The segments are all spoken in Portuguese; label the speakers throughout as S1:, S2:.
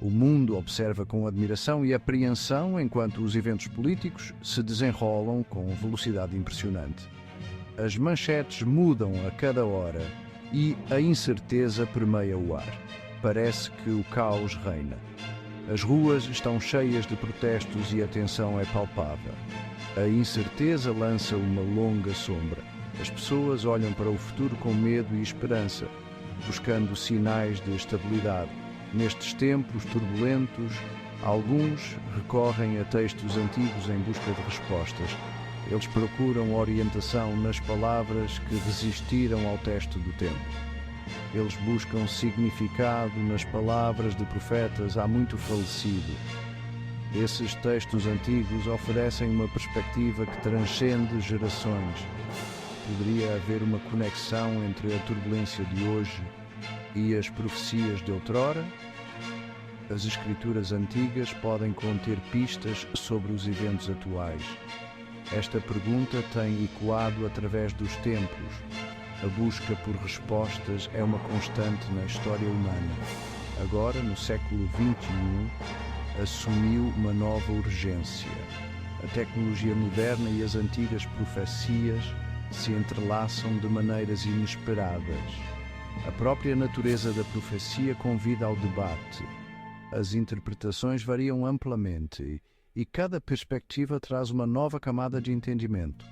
S1: O mundo observa com admiração e apreensão enquanto os eventos políticos se desenrolam com velocidade impressionante. As manchetes mudam a cada hora e a incerteza permeia o ar. Parece que o caos reina. As ruas estão cheias de protestos e a tensão é palpável. A incerteza lança uma longa sombra. As pessoas olham para o futuro com medo e esperança, buscando sinais de estabilidade. Nestes tempos turbulentos, alguns recorrem a textos antigos em busca de respostas. Eles procuram orientação nas palavras que resistiram ao teste do tempo. Eles buscam significado nas palavras de profetas há muito falecidos. Esses textos antigos oferecem uma perspectiva que transcende gerações. Poderia haver uma conexão entre a turbulência de hoje e as profecias de outrora? As escrituras antigas podem conter pistas sobre os eventos atuais. Esta pergunta tem ecoado através dos tempos. A busca por respostas é uma constante na história humana. Agora, no século XXI, assumiu uma nova urgência. A tecnologia moderna e as antigas profecias se entrelaçam de maneiras inesperadas. A própria natureza da profecia convida ao debate. As interpretações variam amplamente e cada perspectiva traz uma nova camada de entendimento.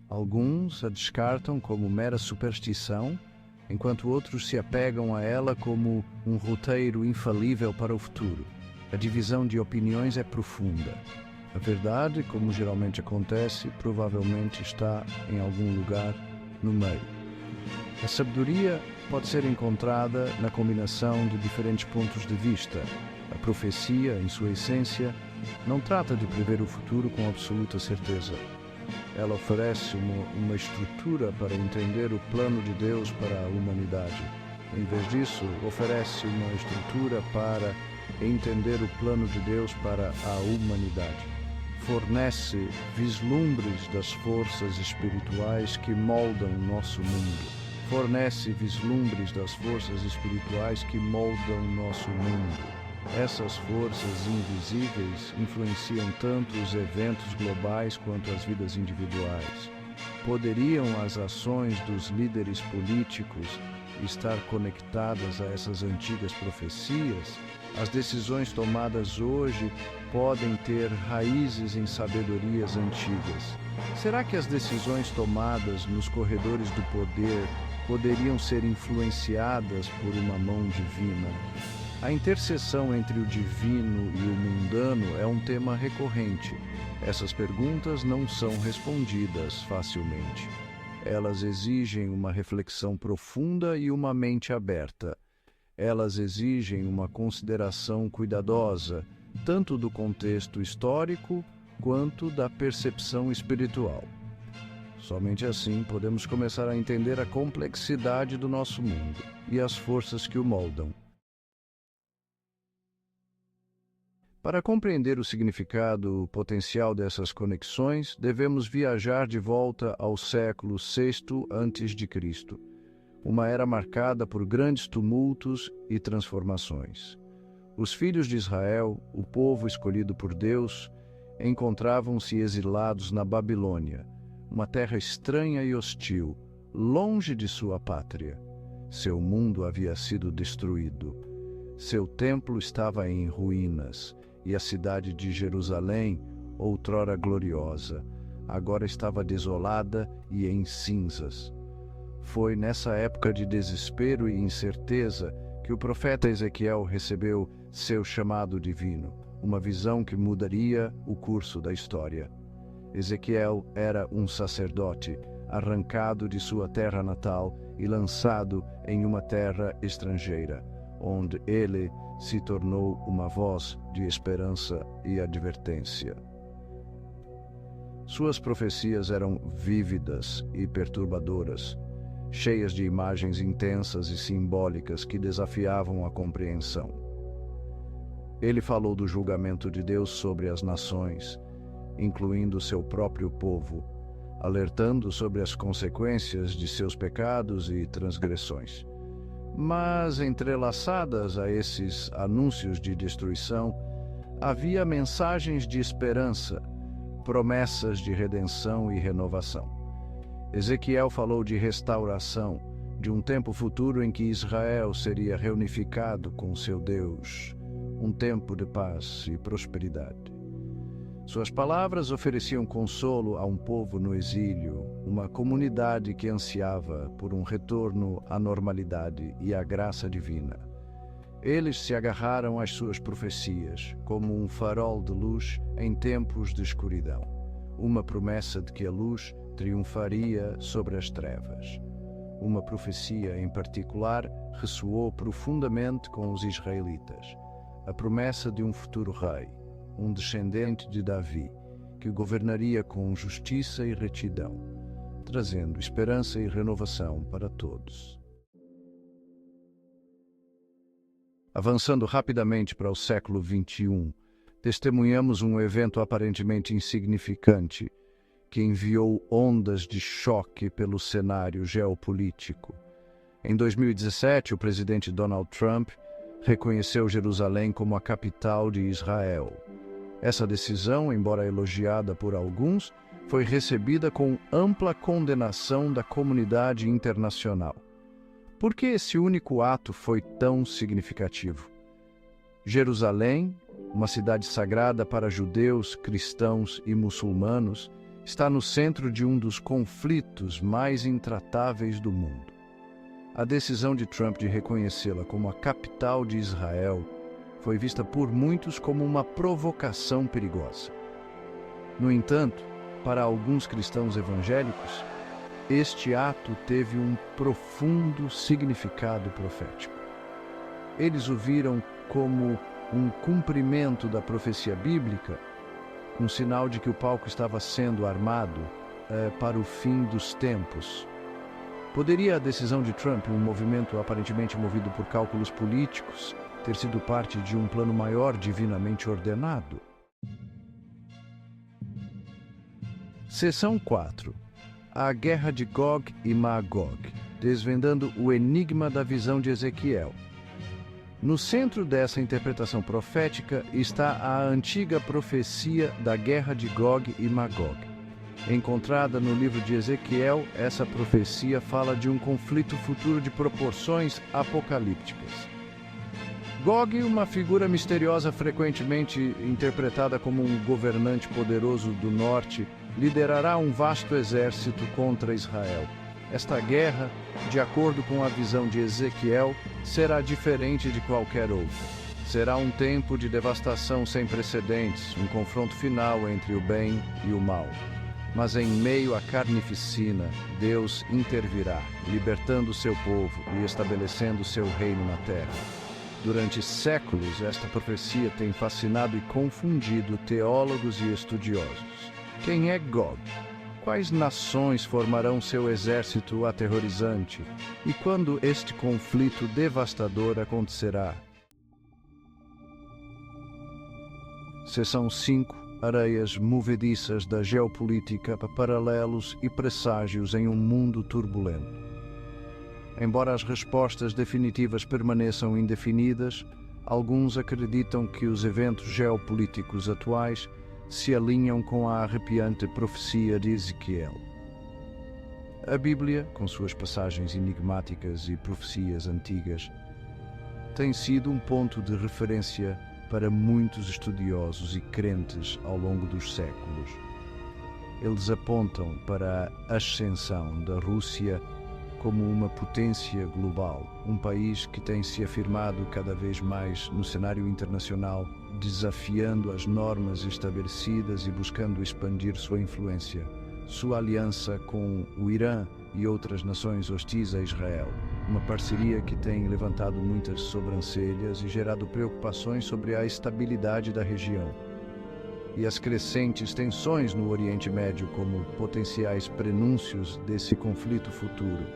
S1: Alguns a descartam como mera superstição, enquanto outros se apegam a ela como um roteiro infalível para o futuro. A divisão de opiniões é profunda. A verdade, como geralmente acontece, provavelmente está em algum lugar no meio. A sabedoria pode ser encontrada na combinação de diferentes pontos de vista. A profecia, em sua essência, não trata de prever o futuro com absoluta certeza. Ela oferece uma estrutura para entender o plano de Deus para a humanidade. Em vez disso, oferece uma estrutura para entender o plano de Deus para a humanidade. Fornece vislumbres das forças espirituais que moldam o nosso mundo. Fornece vislumbres das forças espirituais que moldam o nosso mundo. Essas forças invisíveis influenciam tanto os eventos globais quanto as vidas individuais. Poderiam as ações dos líderes políticos estar conectadas a essas antigas profecias? As decisões tomadas hoje podem ter raízes em sabedorias antigas. Será que as decisões tomadas nos corredores do poder poderiam ser influenciadas por uma mão divina? A interseção entre o divino e o mundano é um tema recorrente. Essas perguntas não são respondidas facilmente. Elas exigem uma reflexão profunda e uma mente aberta. Elas exigem uma consideração cuidadosa, tanto do contexto histórico quanto da percepção espiritual. Somente assim podemos começar a entender a complexidade do nosso mundo e as forças que o moldam. Para compreender o significado potencial dessas conexões, devemos viajar de volta ao século VI a.C., uma era marcada por grandes tumultos e transformações. Os filhos de Israel, o povo escolhido por Deus, encontravam-se exilados na Babilônia, uma terra estranha e hostil, longe de sua pátria. Seu mundo havia sido destruído. Seu templo estava em ruínas, e a cidade de Jerusalém, outrora gloriosa, agora estava desolada e em cinzas. Foi nessa época de desespero e incerteza que o profeta Ezequiel recebeu seu chamado divino, uma visão que mudaria o curso da história. Ezequiel era um sacerdote, arrancado de sua terra natal e lançado em uma terra estrangeira, onde ele se tornou uma voz de esperança e advertência. Suas profecias eram vívidas e perturbadoras, cheias de imagens intensas e simbólicas que desafiavam a compreensão. Ele falou do julgamento de Deus sobre as nações, incluindo seu próprio povo, alertando sobre as consequências de seus pecados e transgressões. Mas entrelaçadas a esses anúncios de destruição, havia mensagens de esperança, promessas de redenção e renovação. Ezequiel falou de restauração, de um tempo futuro em que Israel seria reunificado com seu Deus, um tempo de paz e prosperidade. Suas palavras ofereciam consolo a um povo no exílio, uma comunidade que ansiava por um retorno à normalidade e à graça divina. Eles se agarraram às suas profecias, como um farol de luz em tempos de escuridão, uma promessa de que a luz triunfaria sobre as trevas. Uma profecia em particular ressoou profundamente com os israelitas, a promessa de um futuro rei, um descendente de Davi, que governaria com justiça e retidão, trazendo esperança e renovação para todos. Avançando rapidamente para o século XXI, testemunhamos um evento aparentemente insignificante que enviou ondas de choque pelo cenário geopolítico. Em 2017, o presidente Donald Trump reconheceu Jerusalém como a capital de Israel. Essa decisão, embora elogiada por alguns, foi recebida com ampla condenação da comunidade internacional. Por que esse único ato foi tão significativo? Jerusalém, uma cidade sagrada para judeus, cristãos e muçulmanos, está no centro de um dos conflitos mais intratáveis do mundo. A decisão de Trump de reconhecê-la como a capital de Israel foi vista por muitos como uma provocação perigosa. No entanto, para alguns cristãos evangélicos, este ato teve um profundo significado profético. Eles o viram como um cumprimento da profecia bíblica, um sinal de que o palco estava sendo armado para o fim dos tempos. Poderia a decisão de Trump, um movimento aparentemente movido por cálculos políticos, ter sido parte de um plano maior divinamente ordenado? Seção 4. A Guerra de Gog e Magog, desvendando o enigma da visão de Ezequiel. No centro dessa interpretação profética está a antiga profecia da Guerra de Gog e Magog. Encontrada no livro de Ezequiel, essa profecia fala de um conflito futuro de proporções apocalípticas. Gog, uma figura misteriosa frequentemente interpretada como um governante poderoso do norte, liderará um vasto exército contra Israel. Esta guerra, de acordo com a visão de Ezequiel, será diferente de qualquer outra. Será um tempo de devastação sem precedentes, um confronto final entre o bem e o mal. Mas em meio à carnificina, Deus intervirá, libertando seu povo e estabelecendo seu reino na terra. Durante séculos, esta profecia tem fascinado e confundido teólogos e estudiosos. Quem é Gog? Quais nações formarão seu exército aterrorizante? E quando este conflito devastador acontecerá? Seção 5. Areias movediças da geopolítica, paralelos e presságios em um mundo turbulento. Embora as respostas definitivas permaneçam indefinidas, alguns acreditam que os eventos geopolíticos atuais se alinham com a arrepiante profecia de Ezequiel. A Bíblia, com suas passagens enigmáticas e profecias antigas, tem sido um ponto de referência para muitos estudiosos e crentes ao longo dos séculos. Eles apontam para a ascensão da Rússia como uma potência global, um país que tem se afirmado cada vez mais no cenário internacional, desafiando as normas estabelecidas e buscando expandir sua influência. Sua aliança com o Irã e outras nações hostis a Israel, uma parceria que tem levantado muitas sobrancelhas e gerado preocupações sobre a estabilidade da região. E as crescentes tensões no Oriente Médio como potenciais prenúncios desse conflito futuro.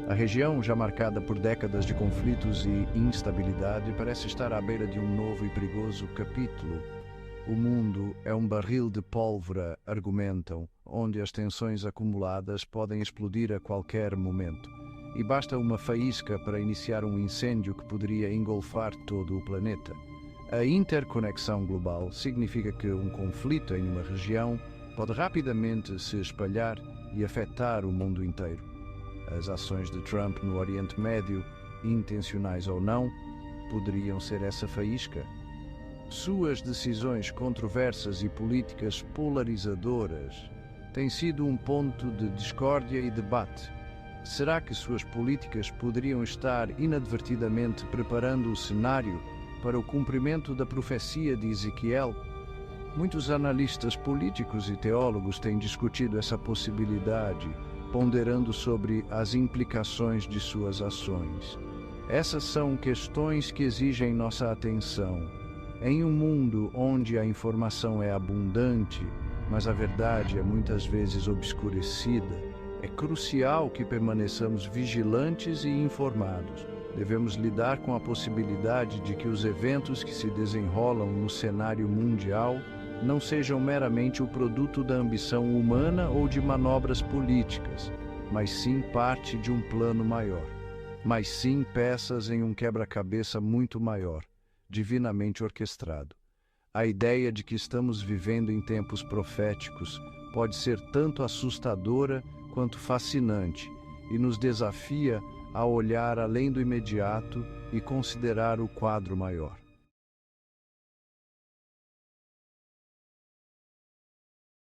S1: A região, já marcada por décadas de conflitos e instabilidade, parece estar à beira de um novo e perigoso capítulo. O mundo é um barril de pólvora, argumentam, onde as tensões acumuladas podem explodir a qualquer momento. e basta uma faísca para iniciar um incêndio que poderia engolfar todo o planeta. A interconexão global significa que um conflito em uma região pode rapidamente se espalhar e afetar o mundo inteiro. As ações de Trump no Oriente Médio, intencionais ou não, poderiam ser essa faísca. Suas decisões controversas e políticas polarizadoras têm sido um ponto de discórdia e debate. Será que suas políticas poderiam estar inadvertidamente preparando o cenário para o cumprimento da profecia de Ezequiel? Muitos analistas políticos e teólogos têm discutido essa possibilidade, ponderando sobre as implicações de suas ações. Essas são questões que exigem nossa atenção. Em um mundo onde a informação é abundante, mas a verdade é muitas vezes obscurecida, é crucial que permaneçamos vigilantes e informados. Devemos lidar com a possibilidade de que os eventos que se desenrolam no cenário mundial não sejam meramente o produto da ambição humana ou de manobras políticas, mas sim parte de um plano maior. Mas sim peças em um quebra-cabeça muito maior, divinamente orquestrado. A ideia de que estamos vivendo em tempos proféticos pode ser tanto assustadora quanto fascinante e nos desafia a olhar além do imediato e considerar o quadro maior.